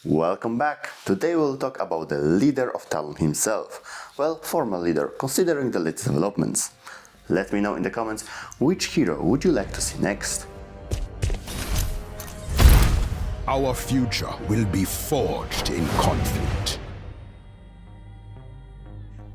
Welcome back! Today we'll talk about the leader of Talon himself. Well, former leader, considering the latest developments. Let me know in the comments which hero would you like to see next. Our future will be forged in conflict.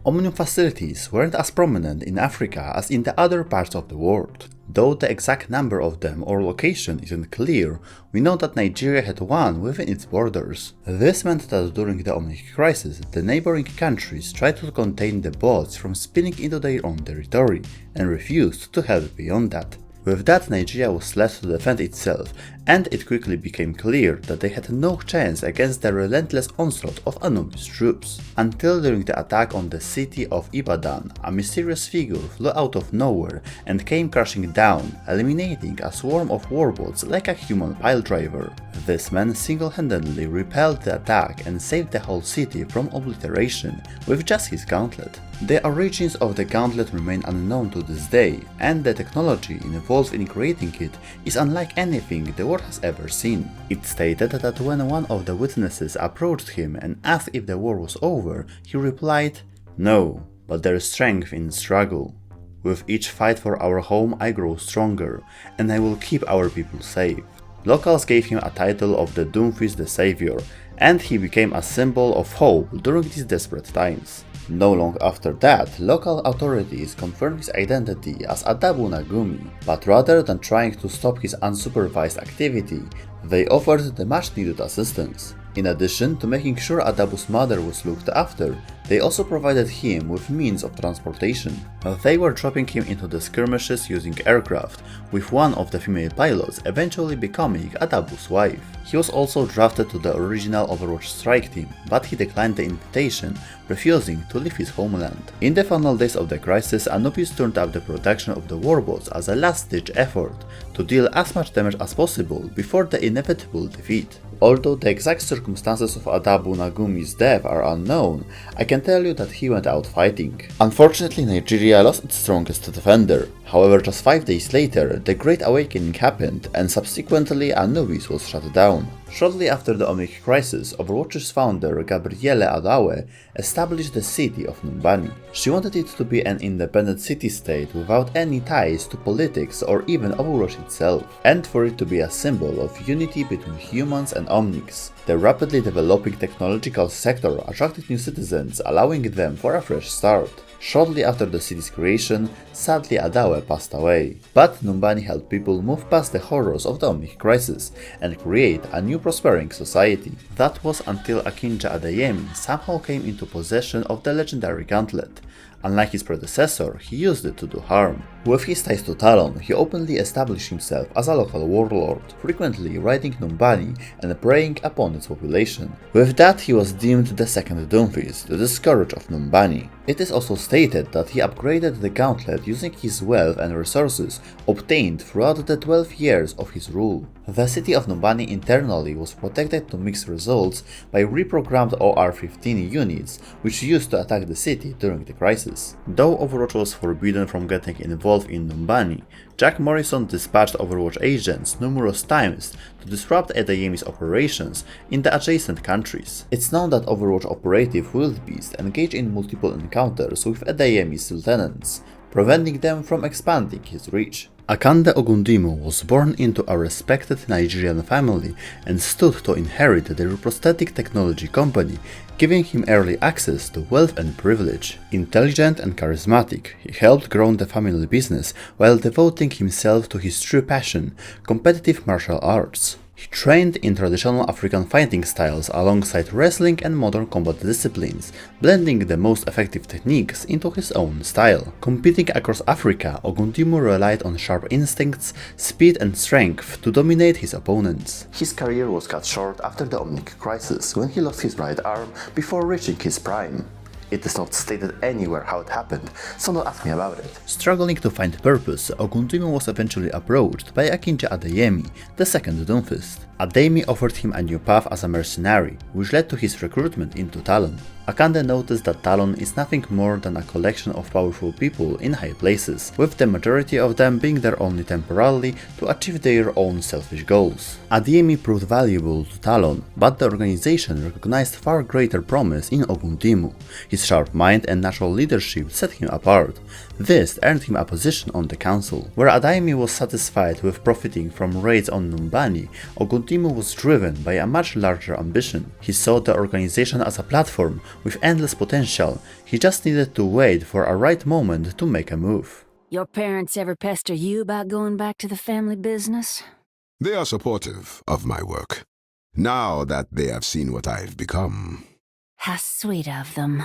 Omnium facilities weren't as prominent in Africa as in the other parts of the world. Though the exact number of them or location isn't clear, we know that Nigeria had one within its borders. This meant that during the Omnium crisis, the neighboring countries tried to contain the bots from spilling into their own territory and refused to help beyond that. With that, Nigeria was left to defend itself, and it quickly became clear that they had no chance against the relentless onslaught of Anubis troops. Until during the attack on the city of Ibadan, a mysterious figure flew out of nowhere and came crashing down, eliminating a swarm of warbots like a human pile driver. This man single-handedly repelled the attack and saved the whole city from obliteration with just his gauntlet. The origins of the gauntlet remain unknown to this day, and the technology involved in creating it is unlike anything the world has ever seen. It stated that when one of the witnesses approached him and asked if the war was over, he replied, "No, but there is strength in struggle. With each fight for our home I grow stronger, and I will keep our people safe." Locals gave him a title of the DOOMFIST the Saviour, and he became a symbol of hope during these desperate times. No long after that, local authorities confirmed his identity as Adabu Nagumi, but rather than trying to stop his unsupervised activity, they offered the much needed assistance. In addition to making sure Adabu's mother was looked after, they also provided him with means of transportation. They were dropping him into the skirmishes using aircraft, with one of the female pilots eventually becoming Adabu's wife. He was also drafted to the original Overwatch strike team, but he declined the invitation, refusing to leave his homeland. In the final days of the crisis, Anubis turned up the production of the warbots as a last-ditch effort to deal as much damage as possible before the inevitable defeat. Although the exact circumstances of Adabu Nagumi's death are unknown, I can tell you that he went out fighting. Unfortunately, Nigeria lost its strongest defender. However, just 5 days later, the Great Awakening happened, and subsequently Anubis was shut down. Shortly after the Omnic crisis, Overwatch's founder Gabriele Adawe established the city of Numbani. She wanted it to be an independent city-state without any ties to politics or even Overwatch itself, and for it to be a symbol of unity between humans and Omnics. The rapidly developing technological sector attracted new citizens, allowing them for a fresh start. Shortly after the city's creation, sadly Adawe passed away. But Numbani helped people move past the horrors of the Omnic crisis and create a new prospering society. That was until Akande Ogundimu somehow came into possession of the legendary gauntlet. Unlike his predecessor, he used it to do harm. With his ties to Talon, he openly established himself as a local warlord, frequently raiding Numbani and preying upon its population. With that, he was deemed the second Doomfist, the Scourge of Numbani. It is also stated that he upgraded the gauntlet using his wealth and resources obtained throughout the 12 years of his rule. The city of Numbani internally was protected to mixed results by reprogrammed OR-15 units, which used to attack the city during the crisis. Though Overwatch was forbidden from getting involved in Numbani, Jack Morrison dispatched Overwatch agents numerous times to disrupt Adeyemi's operations in the adjacent countries. It's known that Overwatch operative Wildebeest engaged in multiple encounters with Adeyemi's lieutenants, preventing them from expanding his reach. Akande Ogundimu was born into a respected Nigerian family and stood to inherit their prosthetic technology company, giving him early access to wealth and privilege. Intelligent and charismatic, he helped grow the family business while devoting himself to his true passion, competitive martial arts. He trained in traditional African fighting styles alongside wrestling and modern combat disciplines, blending the most effective techniques into his own style. Competing across Africa, Ogundimu relied on sharp instincts, speed and strength to dominate his opponents. His career was cut short after the Omnic crisis, when he lost his right arm before reaching his prime. It is not stated anywhere how it happened, so don't ask me about it. Struggling to find purpose, Ogundimu was eventually approached by Akande Ogundimu, the second Doomfist. Ademi offered him a new path as a mercenary, which led to his recruitment into Talon. Akande noticed that Talon is nothing more than a collection of powerful people in high places, with the majority of them being there only temporarily to achieve their own selfish goals. Ademi proved valuable to Talon, but the organization recognized far greater promise in Ogundimu. His sharp mind and natural leadership set him apart. This earned him a position on the council. Where Ademi was satisfied with profiting from raids on Numbani, Ogundimu was driven by a much larger ambition. He saw the organization as a platform with endless potential. He just needed to wait for a right moment to make a move. Your parents ever pester you about going back to the family business? They are supportive of my work, now that they have seen what I've become. How sweet of them.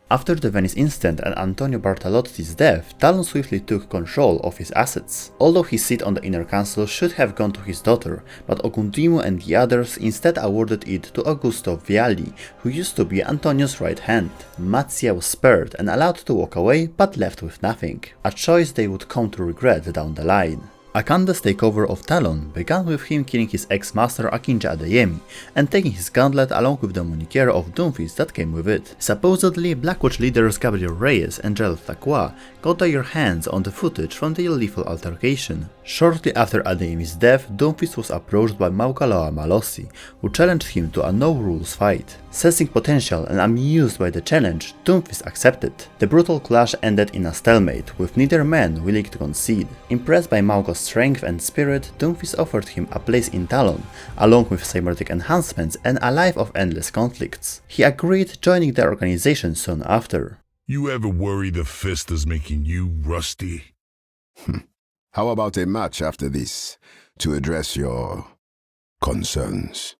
After the Venice incident and Antonio Bartolotti's death, Talon swiftly took control of his assets. Although his seat on the Inner Council should have gone to his daughter, but Ogundimu and the others instead awarded it to Augusto Vialli, who used to be Antonio's right hand. Mazzia was spared and allowed to walk away, but left with nothing, a choice they would come to regret down the line. Akande's takeover of Talon began with him killing his ex-master Akinde Adeyemi and taking his gauntlet along with the moniker of Doomfist that came with it. Supposedly, Blackwatch leaders Gabriel Reyes and Gerald Lacroix got their hands on the footage from their lethal altercation. Shortly after Adeyemi's death, Doomfist was approached by Maukaloa Malossi, who challenged him to a no-rules fight. Sensing potential and amused by the challenge, Doomfist accepted. The brutal clash ended in a stalemate, with neither man willing to concede. Impressed by Maugo's strength and spirit, Doomfist offered him a place in Talon, along with cybernetic enhancements and a life of endless conflicts. He agreed, joining the organization soon after. You ever worry the fist is making you rusty? How about a match after this, to address your concerns?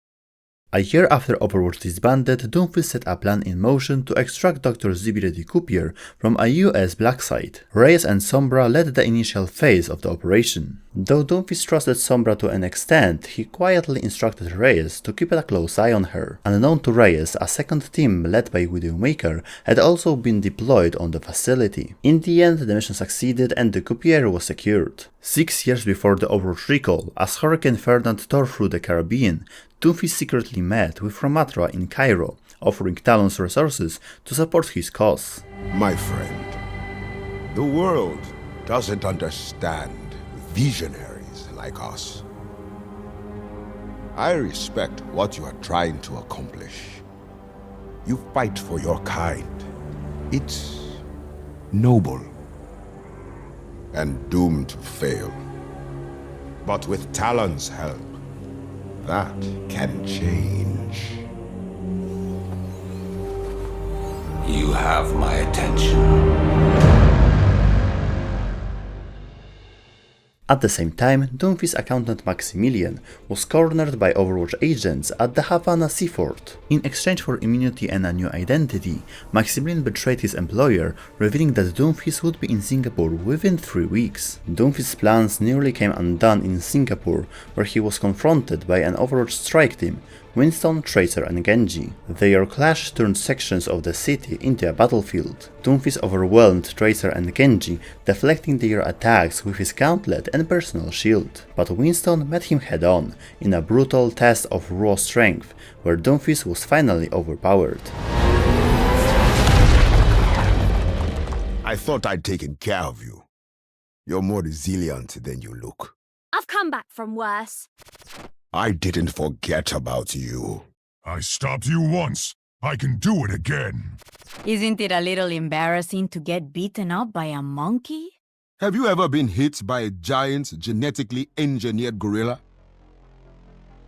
A year after Overwatch disbanded, Doomfist set a plan in motion to extract Dr. Zibiredi Kupier from a US black site. Reyes and Sombra led the initial phase of the operation. Though Doomfist trusted Sombra to an extent, he quietly instructed Reyes to keep a close eye on her. Unknown to Reyes, a second team led by Widowmaker had also been deployed on the facility. In the end, the mission succeeded and the Kupier was secured. 6 years before the Overwatch recall, as Hurricane Ferdinand tore through the Caribbean, Doomfist secretly met with Ramatra in Cairo, offering Talon's resources to support his cause. My friend, the world doesn't understand visionaries like us. I respect what you are trying to accomplish. You fight for your kind. It's noble and doomed to fail. But with Talon's help, that can change. You have my attention. At the same time, Doomfist's accountant Maximilian was cornered by Overwatch agents at the Havana seaport. In exchange for immunity and a new identity, Maximilian betrayed his employer, revealing that Doomfist would be in Singapore within 3 weeks. Doomfist's plans nearly came undone in Singapore, where he was confronted by an Overwatch strike team, Winston, Tracer and Genji. Their clash turned sections of the city into a battlefield. Doomfist overwhelmed Tracer and Genji, deflecting their attacks with his gauntlet and personal shield. But Winston met him head-on, in a brutal test of raw strength, where Doomfist was finally overpowered. I thought I'd taken care of you. You're more resilient than you look. I've come back from worse. I didn't forget about you. I stopped you once. I can do it again. Isn't it a little embarrassing to get beaten up by a monkey? Have you ever been hit by a giant, genetically engineered gorilla?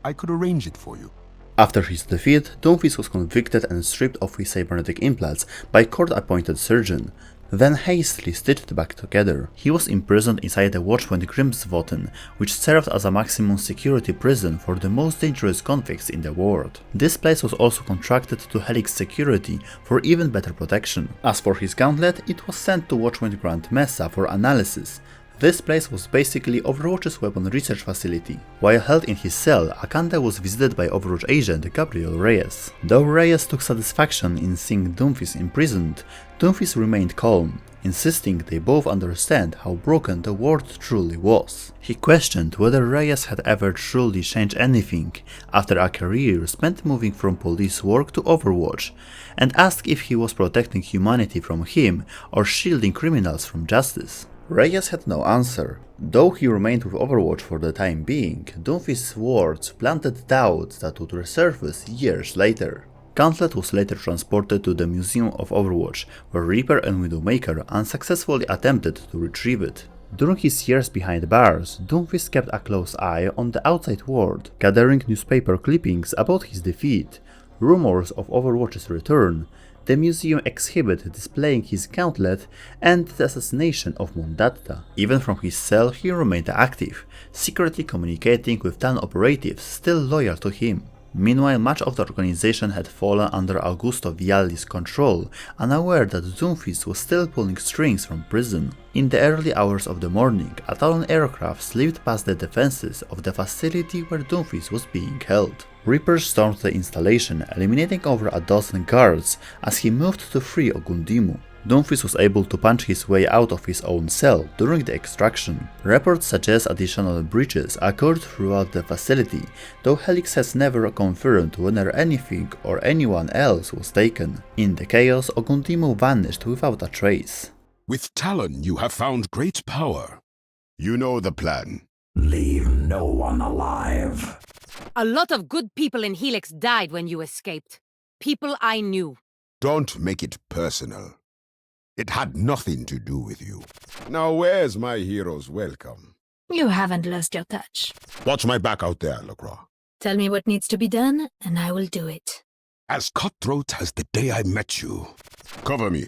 I could arrange it for you. After his defeat, Doomfist was convicted and stripped of his cybernetic implants by court-appointed surgeon, then hastily stitched back together. He was imprisoned inside the Watchpoint Grimsvoten, which served as a maximum security prison for the most dangerous convicts in the world. This place was also contracted to Helix Security for even better protection. As for his gauntlet, it was sent to Watchpoint Grand Mesa for analysis. This place was basically Overwatch's weapon research facility. While held in his cell, Akande was visited by Overwatch agent Gabriel Reyes. Though Reyes took satisfaction in seeing DOOMFIST imprisoned, DOOMFIST remained calm, insisting they both understand how broken the world truly was. He questioned whether Reyes had ever truly changed anything after a career spent moving from police work to Overwatch, and asked if he was protecting humanity from him or shielding criminals from justice. Reyes had no answer. Though he remained with Overwatch for the time being, DOOMFIST's words planted doubts that would resurface years later. Gauntlet was later transported to the Museum of Overwatch, where Reaper and Widowmaker unsuccessfully attempted to retrieve it. During his years behind bars, DOOMFIST kept a close eye on the outside world, gathering newspaper clippings about his defeat, rumors of Overwatch's return, the museum exhibit displaying his gauntlet, and the assassination of Vandetta. Even from his cell he remained active, secretly communicating with Talon operatives still loyal to him. Meanwhile, much of the organization had fallen under Augusto Vialli's control, unaware that DOOMFIST was still pulling strings from prison. In the early hours of the morning, a Talon aircraft slipped past the defenses of the facility where DOOMFIST was being held. Reaper stormed the installation, eliminating over a dozen guards as he moved to free Ogundimu. DOOMFIST was able to punch his way out of his own cell during the extraction. Reports suggest additional breaches occurred throughout the facility, though Helix has never confirmed whether anything or anyone else was taken. In the chaos, Ogundimu vanished without a trace. With Talon, you have found great power. You know the plan. Leave no one alive. A lot of good people in Helix died when you escaped. People I knew. Don't make it personal. It had nothing to do with you. Now where's my hero's welcome? You haven't lost your touch. Watch my back out there, Lacroix. Tell me what needs to be done, and I will do it. As cutthroat as the day I met you. Cover me.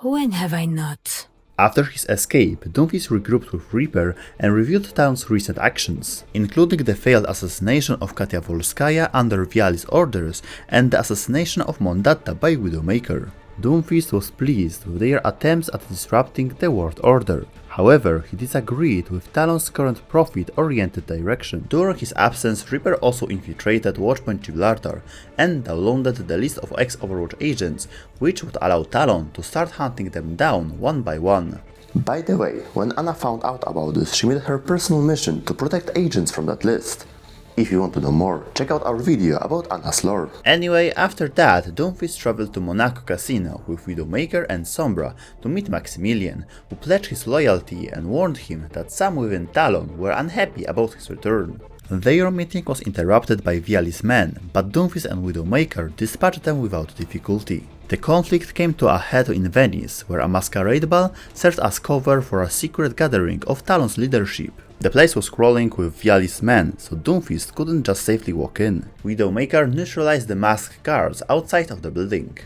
When have I not? After his escape, DOOMFIST regrouped with Reaper and reviewed Talon's recent actions, including the failed assassination of Katia Volskaya under Vialli's orders and the assassination of Vandetta by Widowmaker. DOOMFIST was pleased with their attempts at disrupting the world order. However, he disagreed with Talon's current profit-oriented direction. During his absence, Reaper also infiltrated Watchpoint Gibraltar and downloaded the list of ex-Overwatch agents, which would allow Talon to start hunting them down one by one. By the way, when Anna found out about this, she made her personal mission to protect agents from that list. If you want to know more, check out our video about Anna's lore. Anyway, after that, DOOMFIST traveled to Monaco Casino with Widowmaker and Sombra to meet Maximilian, who pledged his loyalty and warned him that some within Talon were unhappy about his return. Their meeting was interrupted by Vialli's men, but DOOMFIST and Widowmaker dispatched them without difficulty. The conflict came to a head in Venice, where a masquerade ball served as cover for a secret gathering of Talon's leadership. The place was crawling with Vialli's men, so DOOMFIST couldn't just safely walk in. Widowmaker neutralized the masked guards outside of the building.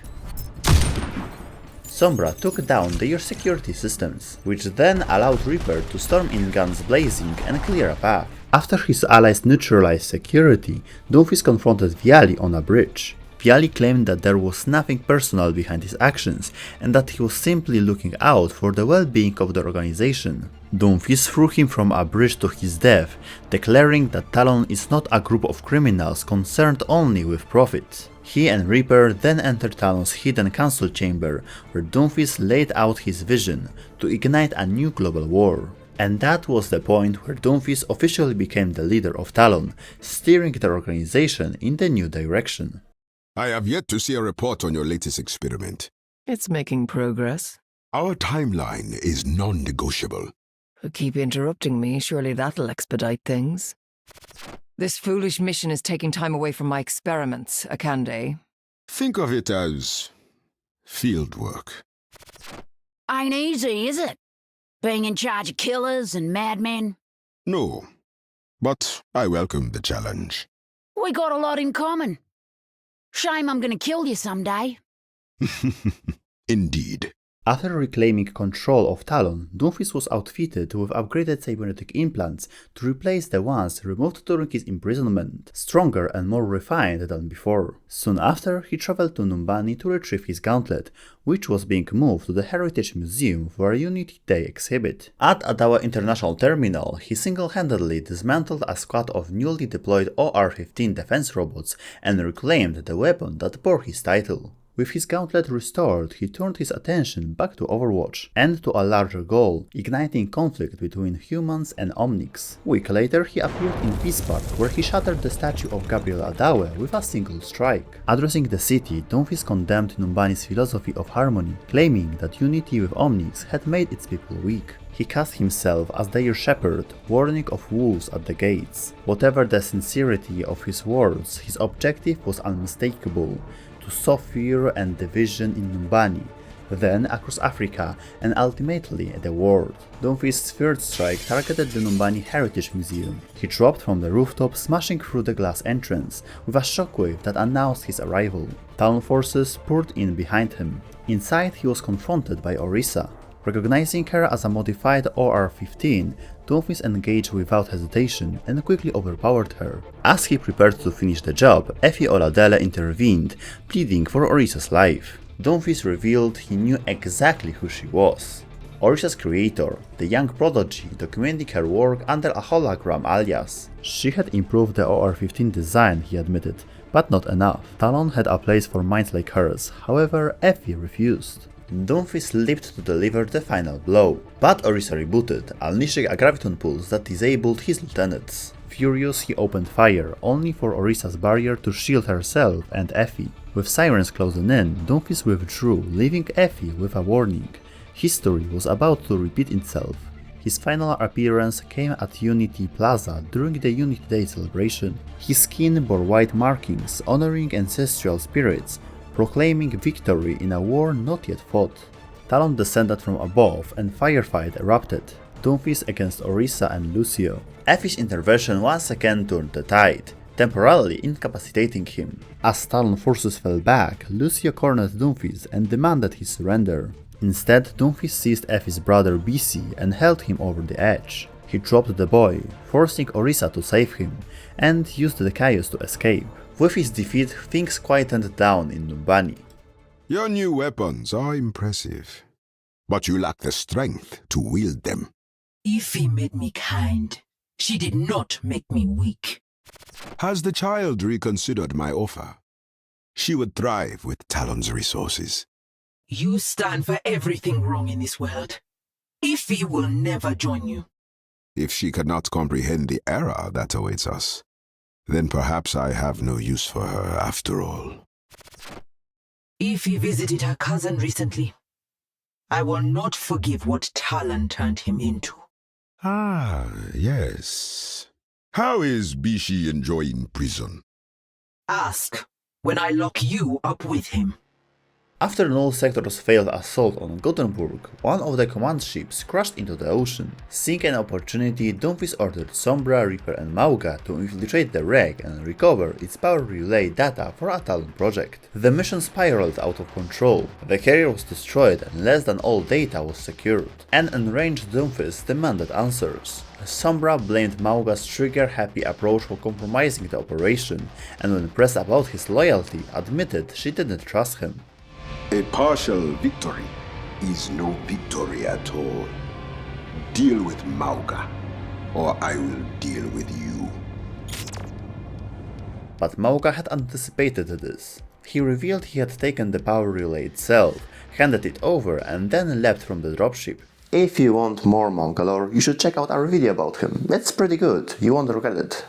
Sombra took down their security systems, which then allowed Reaper to storm in guns blazing and clear a path. After his allies neutralized security, DOOMFIST confronted Vialli on a bridge. Vialli claimed that there was nothing personal behind his actions and that he was simply looking out for the well-being of the organization. DOOMFIST threw him from a bridge to his death, declaring that Talon is not a group of criminals concerned only with profit. He and Reaper then entered Talon's hidden council chamber, where DOOMFIST laid out his vision to ignite a new global war. And that was the point where DOOMFIST officially became the leader of Talon, steering the organization in the new direction. I have yet to see a report on your latest experiment. It's making progress. Our timeline is non-negotiable. Keep interrupting me, surely that'll expedite things. This foolish mission is taking time away from my experiments, Akande. Think of it as field work. Ain't easy, is it? Being in charge of killers and madmen? No, but I welcome the challenge. We got a lot in common. Shame I'm gonna kill you someday. Indeed. After reclaiming control of Talon, DOOMFIST was outfitted with upgraded cybernetic implants to replace the ones removed during his imprisonment, stronger and more refined than before. Soon after, he traveled to Numbani to retrieve his gauntlet, which was being moved to the Heritage Museum for a Unity Day exhibit. At Adawa International Terminal, he single-handedly dismantled a squad of newly deployed OR-15 defense robots and reclaimed the weapon that bore his title. With his gauntlet restored, he turned his attention back to Overwatch and to a larger goal, igniting conflict between humans and Omnics. A week later, he appeared in Peace Park, where he shattered the statue of Gabriel Adawe with a single strike. Addressing the city, DOOMFIST condemned Numbani's philosophy of harmony, claiming that unity with Omnics had made its people weak. He cast himself as their shepherd, warning of wolves at the gates. Whatever the sincerity of his words, his objective was unmistakable: to sow fear and division in Numbani, then across Africa, and ultimately the world. DOOMFIST's third strike targeted the Numbani Heritage Museum. He dropped from the rooftop, smashing through the glass entrance, with a shockwave that announced his arrival. Talon forces poured in behind him. Inside, he was confronted by Orisa. Recognizing her as a modified OR-15, DOOMFIST engaged without hesitation and quickly overpowered her. As he prepared to finish the job, Effie Oladele intervened, pleading for Orisa's life. DOOMFIST revealed he knew exactly who she was: Orisa's creator, the young prodigy documenting her work under a hologram alias. She had improved the OR-15 design, he admitted, but not enough. Talon had a place for minds like hers, however Effie refused. DOOMFIST leaped to deliver the final blow, but Orisa rebooted, unleashing a graviton pulse that disabled his lieutenants. Furious, he opened fire, only for Orisa's barrier to shield herself and Effie. With sirens closing in, DOOMFIST withdrew, leaving Effie with a warning. History was about to repeat itself. His final appearance came at Unity Plaza during the Unity Day celebration. His skin bore white markings, honoring ancestral spirits, proclaiming victory in a war not yet fought. Talon descended from above and firefight erupted, DOOMFIST against Orisa and Lucio. Effie's intervention once again turned the tide, temporarily incapacitating him. As Talon forces fell back, Lucio cornered DOOMFIST and demanded his surrender. Instead, DOOMFIST seized Effie's brother BC and held him over the edge. He dropped the boy, forcing Orisa to save him, and used the chaos to escape. With his defeat, things quietened down in Numbani. Your new weapons are impressive, but you lack the strength to wield them. Ify made me kind. She did not make me weak. Has the child reconsidered my offer? She would thrive with Talon's resources. You stand for everything wrong in this world. Ify will never join you. If she cannot comprehend the error that awaits us, then perhaps I have no use for her after all. Ify visited her cousin recently. I will not forgive what Talon turned him into. Ah, yes. How is Bishi enjoying prison? Ask when I lock you up with him. After Null Sector's failed assault on Gothenburg, one of the command ships crashed into the ocean. Seeing an opportunity, DOOMFIST ordered Sombra, Reaper and Mauga to infiltrate the wreck and recover its power relay data for a Talon project. The mission spiraled out of control. The carrier was destroyed and less than all data was secured. An enraged DOOMFIST demanded answers. Sombra blamed Mauga's trigger-happy approach for compromising the operation, and when pressed about his loyalty, admitted she didn't trust him. A partial victory is no victory at all. Deal with Mauga, or I will deal with you. But Mauga had anticipated this. He revealed he had taken the power relay itself, handed it over, and then leapt from the dropship. If you want more Mauga lore, you should check out our video about him. It's pretty good, you won't regret it.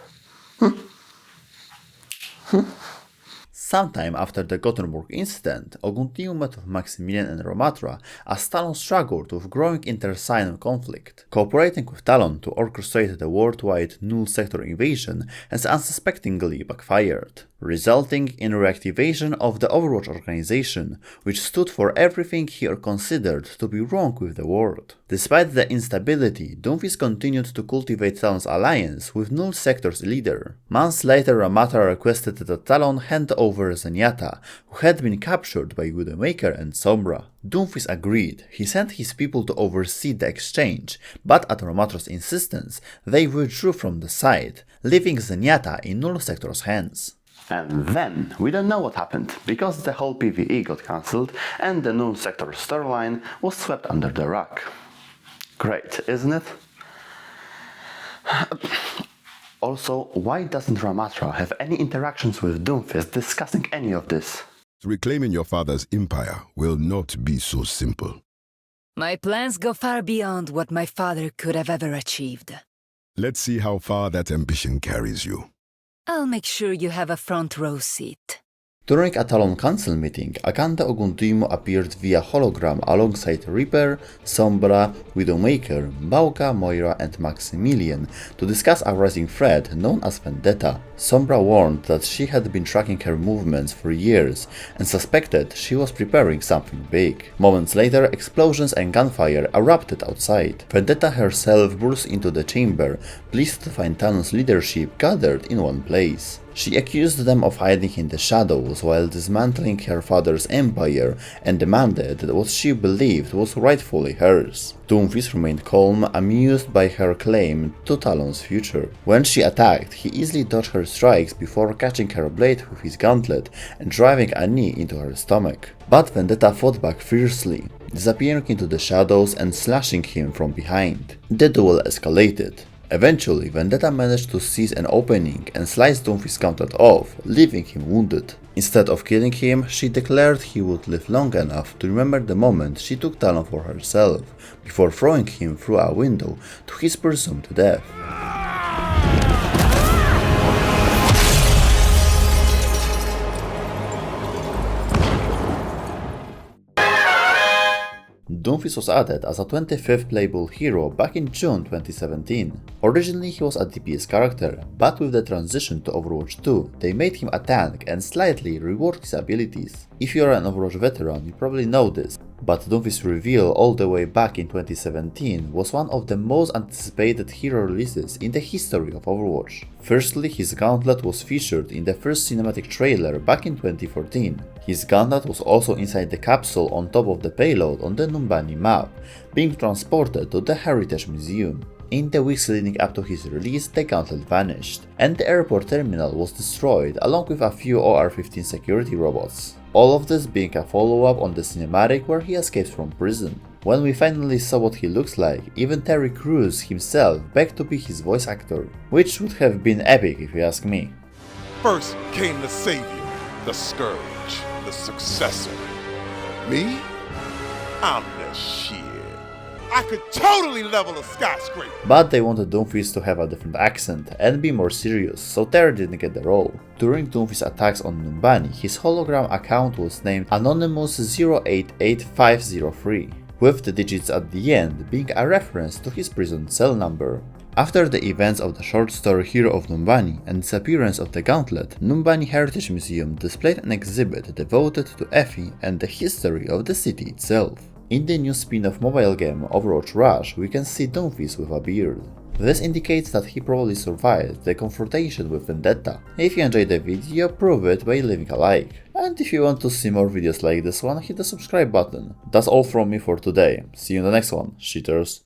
Sometime after the Gothenburg incident, Ogundimu met with Maximilian and Romatra as Talon struggled with growing inter-Scion conflict. Cooperating with Talon to orchestrate the worldwide Null Sector invasion has unsuspectingly backfired. resulting in reactivation of the Overwatch organization, which stood for everything he considered to be wrong with the world. Despite the instability, DOOMFIST continued to cultivate Talon's alliance with Null Sector's leader. Months later, Ramatra requested that Talon hand over Zenyatta, who had been captured by Widowmaker and Sombra. DOOMFIST agreed. He sent his people to oversee the exchange, but at Ramatra's insistence, they withdrew from the site, leaving Zenyatta in Null Sector's hands. And then, we don't know what happened, because the whole PvE got cancelled and the Null Sector storyline was swept under the rug. Great, isn't it? Also, why doesn't Ramatra have any interactions with DOOMFIST discussing any of this? Reclaiming your father's empire will not be so simple. My plans go far beyond what my father could have ever achieved. Let's see how far that ambition carries you. I'll make sure you have a front row seat. During a Talon council meeting, Akande Ogundimu appeared via hologram alongside Reaper, Sombra, Widowmaker, Mauka, Moira and Maximilian to discuss a rising threat known as Vandetta. Sombra warned that she had been tracking her movements for years and suspected she was preparing something big. Moments later, explosions and gunfire erupted outside. Vandetta herself burst into the chamber, pleased to find Talon's leadership gathered in one place. She accused them of hiding in the shadows while dismantling her father's empire and demanded what she believed was rightfully hers. DOOMFIST remained calm, amused by her claim to Talon's future. When she attacked, he easily dodged her strikes before catching her blade with his gauntlet and driving a knee into her stomach. But Vandetta fought back fiercely, disappearing into the shadows and slashing him from behind. The duel escalated. Eventually, Vandetta managed to seize an opening and slice DOOMFIST's gauntlet off, leaving him wounded. Instead of killing him, she declared he would live long enough to remember the moment she took Talon for herself, before throwing him through a window to his presumed death. DOOMFIST was added as a 25th playable hero back in June 2017. Originally he was a DPS character, but with the transition to Overwatch 2, they made him a tank and slightly reworked his abilities. If you are an Overwatch veteran, you probably know this, but DOOMFIST's reveal all the way back in 2017 was one of the most anticipated hero releases in the history of Overwatch. Firstly, his gauntlet was featured in the first cinematic trailer back in 2014. His gauntlet was also inside the capsule on top of the payload on the Numbani map, being transported to the Heritage Museum. In the weeks leading up to his release, the gauntlet vanished, and the airport terminal was destroyed along with a few OR-15 security robots. All of this being a follow-up on the cinematic where he escapes from prison. When we finally saw what he looks like, even Terry Crews himself begged to be his voice actor, which would have been epic if you ask me. First came the Saviour, the Scourge, the successor. Me? I'm the shit. I could totally level a skyscraper. But they wanted DOOMFIST to have a different accent and be more serious, so Terry didn't get the role. During DOOMFIST's attacks on Numbani, his hologram account was named Anonymous088503, with the digits at the end being a reference to his prison cell number. After the events of the short story Hero of Numbani and disappearance of the gauntlet, Numbani Heritage Museum displayed an exhibit devoted to Effie and the history of the city itself. In the new spin-off mobile game Overwatch Rush, we can see DOOMFIST with a beard. This indicates that he probably survived the confrontation with Vandetta. If you enjoyed the video, prove it by leaving a like. And if you want to see more videos like this one, hit the subscribe button. That's all from me for today. See you in the next one, cheaters.